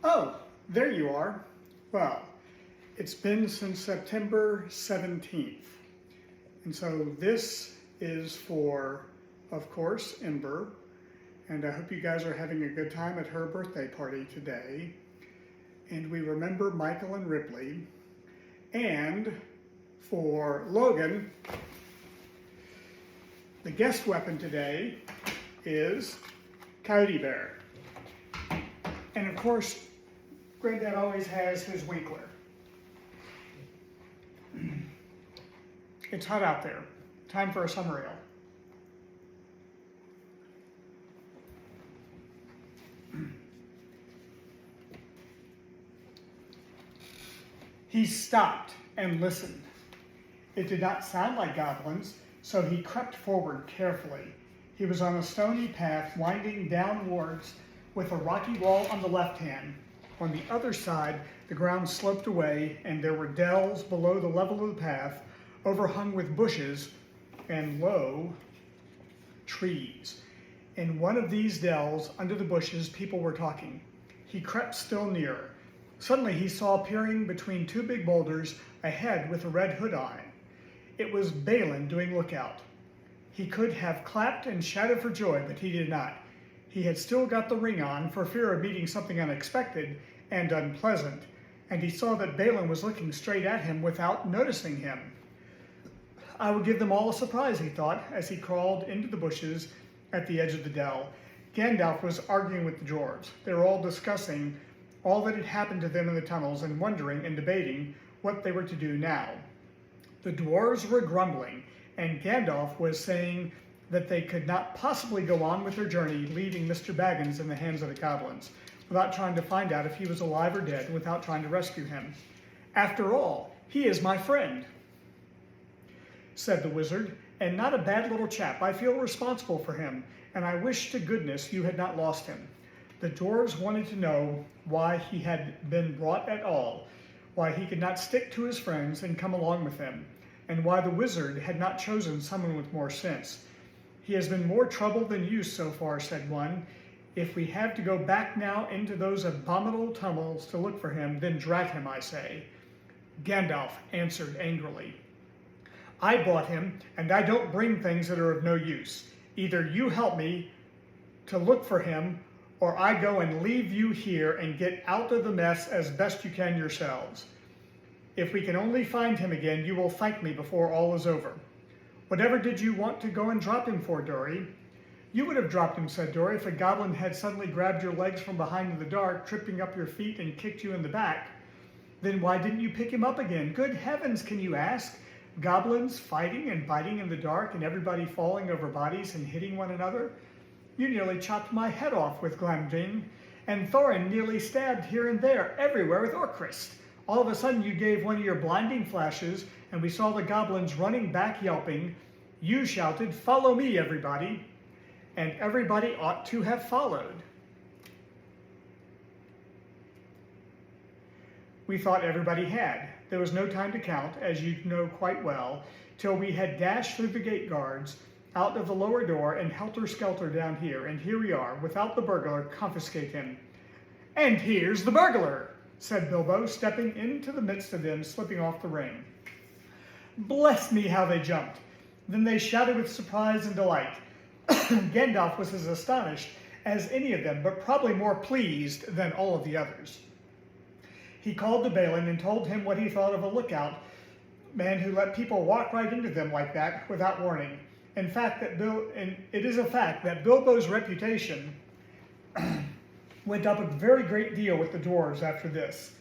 Oh, there you are. Well, it's been since September 17th. And so this is for, of course, Ember. And I hope you guys are having a good time at her birthday party today. And we remember Michael and Ripley. And for Logan, the guest weapon today is Coyote Bear. And of course, Granddad always has his Winkler. It's hot out there. Time for a summer ale. He stopped and listened. It did not sound like goblins, so he crept forward carefully. He was on a stony path winding downwards with a rocky wall on the left hand. On the other side, the ground sloped away, and there were dells below the level of the path, overhung with bushes and low trees. In one of these dells, under the bushes, people were talking. He crept still nearer. Suddenly he saw peering between two big boulders a head with a red hood on it. It was Balin doing lookout. He could have clapped and shouted for joy, but he did not. He had still got the ring on for fear of meeting something unexpected and unpleasant, and he saw that Balin was looking straight at him without noticing him. I would give them all a surprise, he thought, as he crawled into the bushes at the edge of the dell. Gandalf was arguing with the dwarves. They were all discussing all that had happened to them in the tunnels and wondering and debating what they were to do now. The dwarves were grumbling, and Gandalf was saying that they could not possibly go on with their journey leaving Mr. Baggins in the hands of the goblins, without trying to find out if he was alive or dead, without trying to rescue him. After all, he is my friend, said the wizard, and not a bad little chap. I feel responsible for him, and I wish to goodness you had not lost him. The dwarves wanted to know why he had been brought at all, why he could not stick to his friends and come along with them, and why the wizard had not chosen someone with more sense. He has been more trouble than use so far, said one. If we have to go back now into those abominable tunnels to look for him, then drag him, I say. Gandalf answered angrily. I bought him, and I don't bring things that are of no use. Either you help me to look for him, or I go and leave you here and get out of the mess as best you can yourselves. If we can only find him again, you will thank me before all is over. Whatever did you want to go and drop him for, Dory? You would have dropped him, said Dory, if a goblin had suddenly grabbed your legs from behind in the dark, tripping up your feet and kicked you in the back. Then why didn't you pick him up again? Good heavens, can you ask? Goblins fighting and biting in the dark and everybody falling over bodies and hitting one another? You nearly chopped my head off with Glamdring, and Thorin nearly stabbed here and there, everywhere with Orcrist. All of a sudden you gave one of your blinding flashes, and we saw the goblins running back yelping. You shouted, follow me, everybody. And everybody ought to have followed. We thought everybody had. There was no time to count, as you know quite well, till we had dashed through the gate guards, out of the lower door, and helter-skelter down here. And here we are, without the burglar, confiscate him. And here's the burglar, said Bilbo, stepping into the midst of them, slipping off the ring. Bless me, how they jumped. Then they shouted with surprise and delight. Gandalf was as astonished as any of them, but probably more pleased than all of the others. He called to Balin and told him what he thought of a lookout man who let people walk right into them like that without warning. In fact, it is a fact that Bilbo's reputation went up a very great deal with the dwarves after this.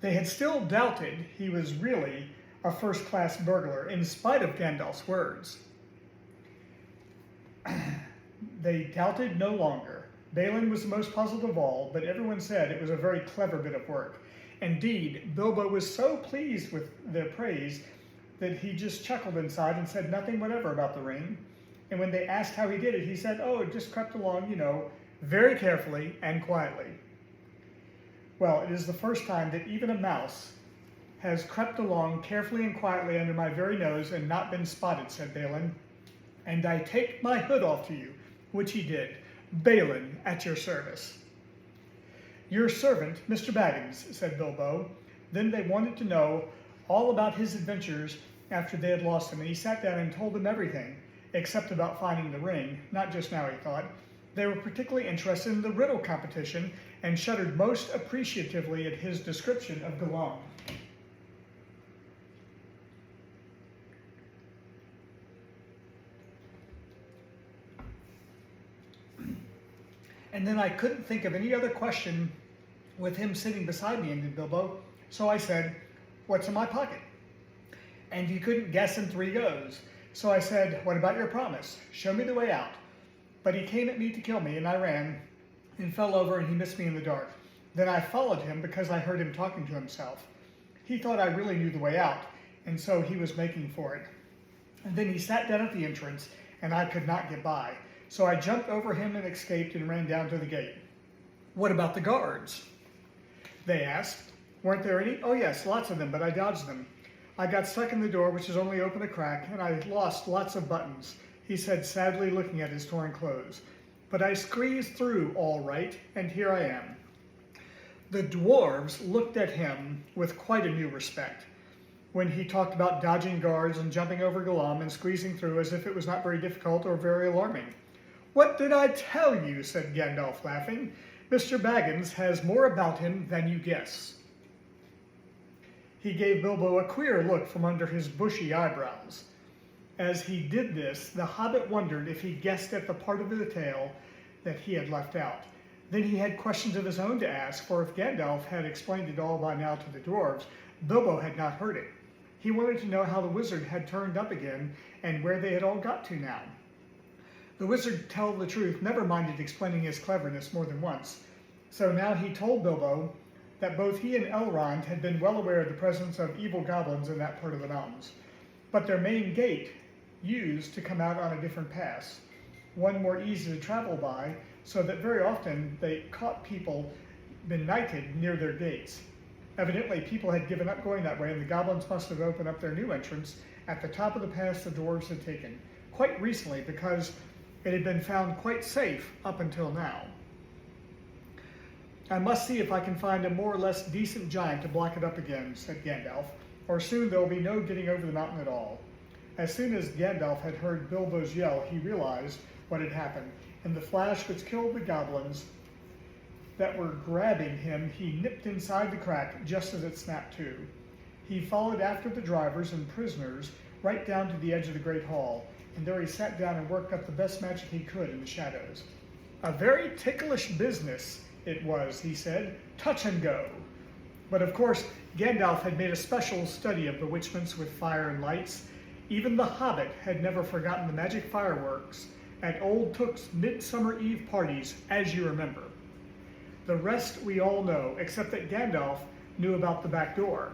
They had still doubted he was really a first-class burglar, in spite of Gandalf's words. They doubted no longer. Balin was the most puzzled of all, but everyone said it was a very clever bit of work. Indeed, Bilbo was so pleased with their praise that he just chuckled inside and said nothing whatever about the ring. And when they asked how he did it, he said, oh, it just crept along, very carefully and quietly. Well, it is the first time that even a mouse has crept along carefully and quietly under my very nose and not been spotted, said Balin. And I take my hood off to you, which he did. Balin, at your service. "Your servant, Mr. Baggins," said Bilbo. Then they wanted to know all about his adventures after they had lost him, and he sat down and told them everything, except about finding the ring. Not just now, he thought. They were particularly interested in the riddle competition and shuddered most appreciatively at his description of Gollum. And then I couldn't think of any other question with him sitting beside me, ended Bilbo. So I said, "What's in my pocket?" And he couldn't guess in 3 goes. So I said, "What about your promise? Show me the way out." But he came at me to kill me, and I ran and fell over, and he missed me in the dark. Then I followed him because I heard him talking to himself. He thought I really knew the way out, and so he was making for it. And then he sat down at the entrance, and I could not get by. So I jumped over him and escaped and ran down to the gate. "What about the guards?" they asked. "Weren't there any?" "Oh yes, lots of them, but I dodged them. I got stuck in the door, which is only open a crack, and I lost lots of buttons," he said, sadly looking at his torn clothes. "But I squeezed through all right, and here I am." The dwarves looked at him with quite a new respect when he talked about dodging guards and jumping over Gollum and squeezing through as if it was not very difficult or very alarming. "What did I tell you?" said Gandalf, laughing. "Mr. Baggins has more about him than you guess." He gave Bilbo a queer look from under his bushy eyebrows. As he did this, the hobbit wondered if he guessed at the part of the tale that he had left out. Then he had questions of his own to ask, for if Gandalf had explained it all by now to the dwarves, Bilbo had not heard it. He wanted to know how the wizard had turned up again and where they had all got to now. The wizard, to tell the truth, never minded explaining his cleverness more than once. So now he told Bilbo that both he and Elrond had been well aware of the presence of evil goblins in that part of the mountains, but their main gate used to come out on a different pass, one more easy to travel by, so that very often they caught people benighted near their gates. Evidently, people had given up going that way, and the goblins must have opened up their new entrance at the top of the pass the dwarves had taken, quite recently, because it had been found quite safe up until now. "I must see if I can find a more or less decent giant to block it up again," said Gandalf, "or soon there will be no getting over the mountain at all." As soon as Gandalf had heard Bilbo's yell, he realized what had happened. In the flash which killed the goblins that were grabbing him, he nipped inside the crack just as it snapped to. He followed after the drivers and prisoners right down to the edge of the great hall, and there he sat down and worked up the best magic he could in the shadows. "A very ticklish business it was," he said, "touch and go." But of course, Gandalf had made a special study of bewitchments with fire and lights. Even the Hobbit had never forgotten the magic fireworks at Old Took's Midsummer Eve parties, as you remember. The rest we all know, except that Gandalf knew about the back door,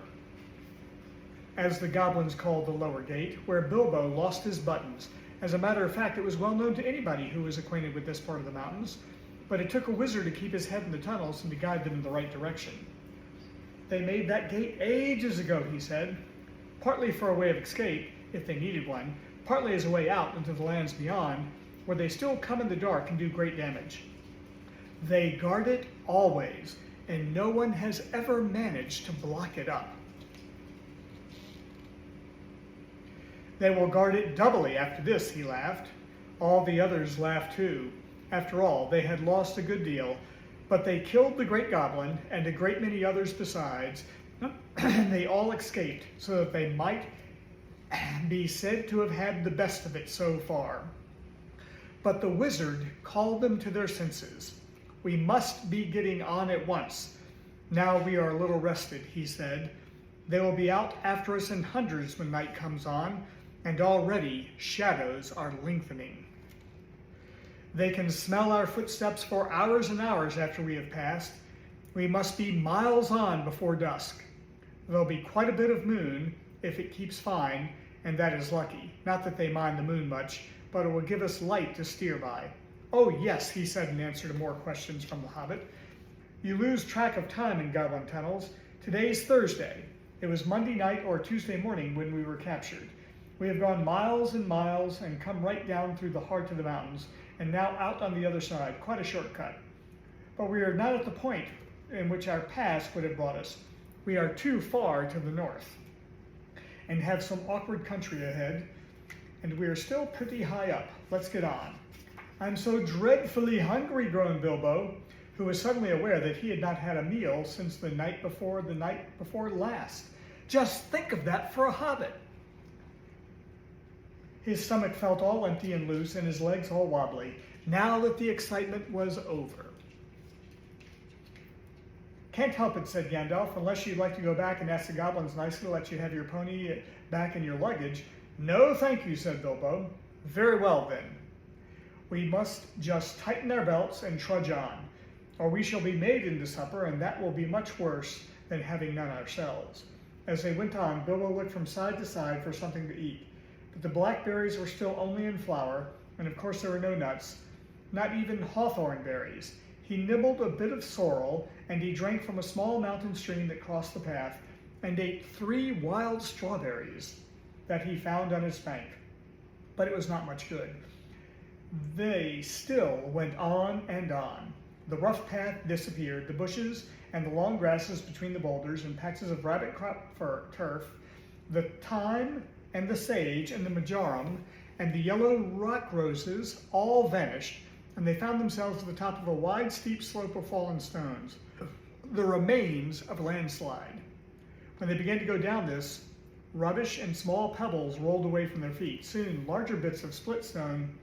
as the goblins called the lower gate, where Bilbo lost his buttons. As a matter of fact, it was well known to anybody who was acquainted with this part of the mountains, but it took a wizard to keep his head in the tunnels and to guide them in the right direction. "They made that gate ages ago," he said, "partly for a way of escape, if they needed one, partly as a way out into the lands beyond, where they still come in the dark and do great damage. They guard it always, and no one has ever managed to block it up. They will guard it doubly after this," he laughed. All the others laughed too. After all, they had lost a good deal, but they killed the great goblin and a great many others besides, and they all escaped so that they might be said to have had the best of it so far. But the wizard called them to their senses. "We must be getting on at once. Now we are a little rested," he said. "They will be out after us in hundreds when night comes on, and already shadows are lengthening. They can smell our footsteps for hours and hours after we have passed. We must be miles on before dusk. There'll be quite a bit of moon, if it keeps fine, and that is lucky. Not that they mind the moon much, but it will give us light to steer by." "Oh yes," he said in answer to more questions from the Hobbit. "You lose track of time in goblin tunnels. Today's Thursday. It was Monday night or Tuesday morning when we were captured. We have gone miles and miles and come right down through the heart of the mountains, and now out on the other side, quite a shortcut. But we are not at the point in which our past would have brought us. We are too far to the north and have some awkward country ahead, and we are still pretty high up. Let's get on. I'm so dreadfully hungry, groaned Bilbo, who was suddenly aware that he had not had a meal since the night before last. Just think of that for a hobbit. His stomach felt all empty and loose, and his legs all wobbly, now that the excitement was over. Can't help it, said Gandalf, unless you'd like to go back and ask the goblins nicely to let you have your pony back in your luggage. No, thank you, said Bilbo. Very well, then. We must just tighten our belts and trudge on, or we shall be made into supper, and that will be much worse than having none ourselves. As they went on, Bilbo looked from side to side for something to eat, but the blackberries were still only in flower, and of course there were no nuts, not even hawthorn berries. He nibbled a bit of sorrel, and he drank from a small mountain stream that crossed the path, and ate 3 wild strawberries that he found on his bank. But it was not much good. They still went on and on. The rough path disappeared, the bushes and the long grasses between the boulders and patches of rabbit crop turf, the thyme and the sage and the marjoram and the yellow rock roses all vanished, and they found themselves at the top of a wide, steep slope of fallen stones, the remains of a landslide. When they began to go down this, rubbish and small pebbles rolled away from their feet. Soon, larger bits of split stone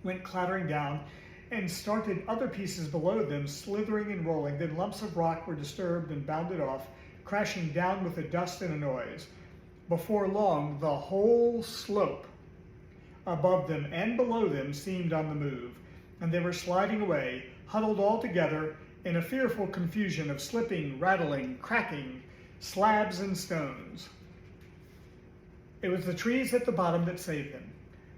went clattering down, and started other pieces below them slithering and rolling. Then lumps of rock were disturbed and bounded off, crashing down with a dust and a noise. Before long, the whole slope above them and below them seemed on the move, and they were sliding away, huddled all together in a fearful confusion of slipping, rattling, cracking, slabs and stones. It was the trees at the bottom that saved them.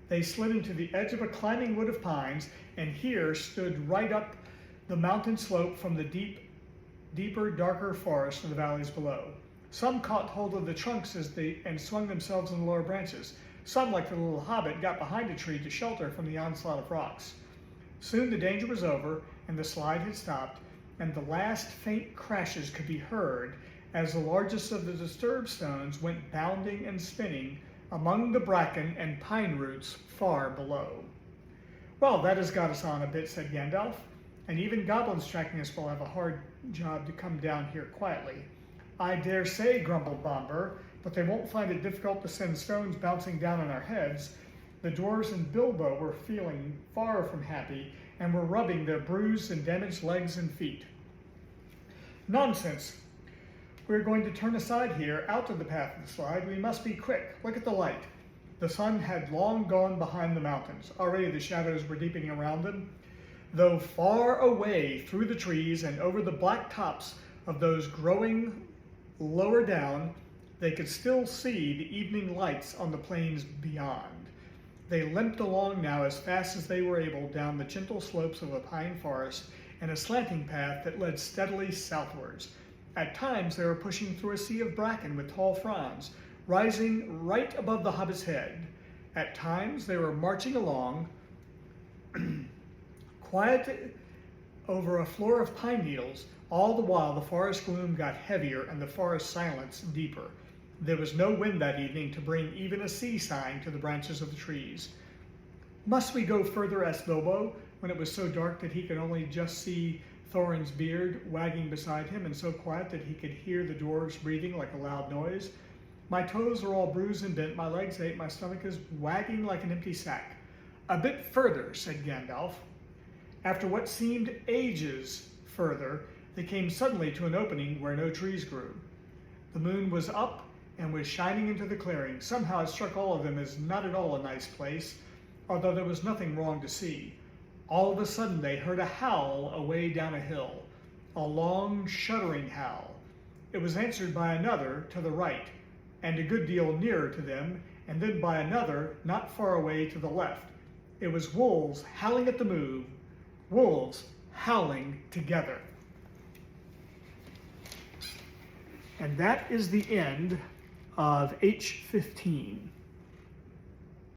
They slid into the edge of a climbing wood of pines, and here stood right up the mountain slope from the deeper, darker forest of the valleys below. Some caught hold of the trunks and swung themselves in the lower branches. Some, like the little hobbit, got behind a tree to shelter from the onslaught of rocks. Soon the danger was over, and the slide had stopped, and the last faint crashes could be heard as the largest of the disturbed stones went bounding and spinning among the bracken and pine roots far below. Well, that has got us on a bit, said Gandalf, and even goblins tracking us will have a hard job to come down here quietly. I dare say, grumbled Bombur, but they won't find it difficult to send stones bouncing down on our heads. The dwarves and Bilbo were feeling far from happy and were rubbing their bruised and damaged legs and feet. Nonsense. We're going to turn aside here, out of the path of the slide. We must be quick. Look at the light. The sun had long gone behind the mountains. Already the shadows were deepening around them. Though far away through the trees and over the black tops of those growing lower down, they could still see the evening lights on the plains beyond. They limped along now as fast as they were able down the gentle slopes of a pine forest and a slanting path that led steadily southwards. At times they were pushing through a sea of bracken with tall fronds, rising right above the hobbit's head. At times they were marching along, quiet over a floor of pine needles. All the while the forest gloom got heavier and the forest silence deeper. There was no wind that evening to bring even a sea sign to the branches of the trees. Must we go further? Asked Bilbo, when it was so dark that he could only just see Thorin's beard wagging beside him, and so quiet that he could hear the dwarves breathing like a loud noise. My toes are all bruised and bent, my legs ache, my stomach is wagging like an empty sack. A bit further, said Gandalf. After what seemed ages further, they came suddenly to an opening where no trees grew. The moon was up and was shining into the clearing. Somehow it struck all of them as not at all a nice place, although there was nothing wrong to see. All of a sudden they heard a howl away down a hill, a long, shuddering howl. It was answered by another to the right, and a good deal nearer to them, and then by another not far away to the left. It was wolves howling at the move, wolves howling together. And that is the end of H15.